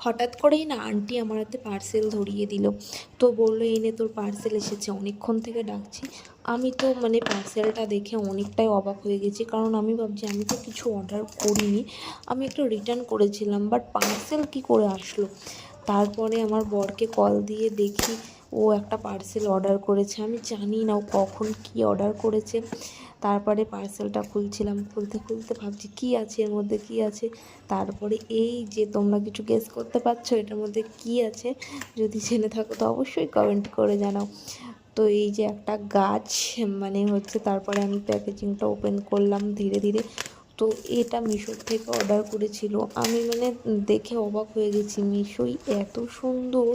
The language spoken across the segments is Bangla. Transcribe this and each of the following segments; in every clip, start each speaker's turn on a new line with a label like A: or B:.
A: হঠাৎ করেই না আন্টি আমার হাতে পার্সেল ধরিয়ে দিল। তো বললো, এই নে তোর পার্সেল এসেছে, অনেকক্ষণ থেকে ডাকছি। আমি তো মানে পার্সেলটা দেখে অনেকটাই অবাক হয়ে গেছি, কারণ আমি ভাবছি আমি তো কিছু অর্ডার করিনি, আমি একটু রিটার্ন করেছিলাম, বাট পার্সেল কী করে আসলো। তারপরে আমার বরকে কল দিয়ে দেখি ও একটা পার্সেল অর্ডার করেছে। আমি জানি না ও কখন কী অর্ডার করেছে। তারপরে পার্সেলটা খুলছিলাম, খুলতে খুলতে ভাবছি কী আছে এর মধ্যে, কী আছে। তারপরে এই যে তোমরা কিছু গেস করতে পারছো এটার মধ্যে কী আছে? যদি জেনে থাকো তো অবশ্যই কমেন্ট করে জানাও। তো এই যে একটা গাছ মানে হচ্ছে, তারপরে আমি প্যাকেজিংটা ওপেন করলাম ধীরে ধীরে। তো এটা মিশোর থেকে অর্ডার করেছিল। আমি মানে দেখে অবাক হয়ে গেছি, মিশোই এত সুন্দর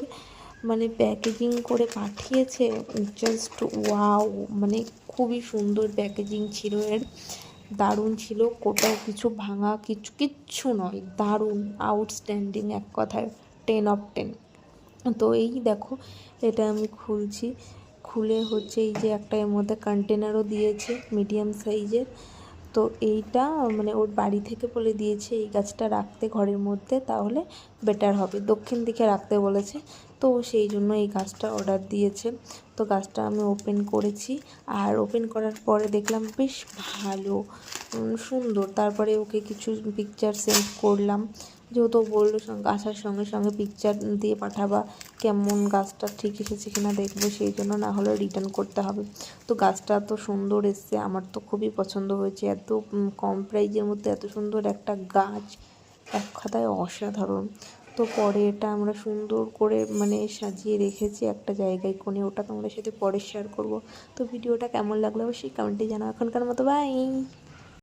A: মানে প্যাকেজিং করে পাঠিয়েছে, জাস্ট ওয়াও। মানে খুবই সুন্দর প্যাকেজিং ছিল এর, দারুণ ছিল, কোথাও কিছু ভাঙা কিচ্ছু নয়, দারুণ আউটস্ট্যান্ডিং, এক কথায় 10/10। তো এই দেখো, এটা আমি খুলছি, খুলে হচ্ছে এই যে একটা এর মধ্যে কন্টেনারও দিয়েছে মিডিয়াম সাইজের। তো এইটা মানে ওর বাড়ি থেকে বলে দিয়েছে এই গাছটা রাখতে ঘরের মধ্যে, তাহলে বেটার হবে, দক্ষিণ দিকে রাখতে বলেছে। তো সেই জন্য এই গাছটা অর্ডার দিয়েছে। তো গাছটা আমি ওপেন করেছি, আর ওপেন করার পরে দেখলাম বেশ ভালো, সুন্দর। তারপরে ওকে কিছু পিকচার সেন্ড করলাম, যেহেতু বললো আসার সঙ্গে সঙ্গে পিকচার দিয়ে পাঠাবা, কেমন গাছটা ঠিক এসেছে কিনা দেখবো, সেই জন্য, না হলে রিটার্ন করতে হবে। তো গাছটা এত সুন্দর এসছে, আমার তো খুবই পছন্দ হয়েছে। এত কম প্রাইজের মধ্যে এত সুন্দর একটা গাছ, এক কথায় অসাধারণ। তো পরে এটা আমরা সুন্দর করে মানে সাজিয়ে রেখেছি একটা জায়গায় কোণে, ওটা তোমাদের সাথে পরে শেয়ার করব। তো ভিডিওটা কেমন লাগলো অবশ্যই কমেন্টে জানাও। এখনকার মতো বাই।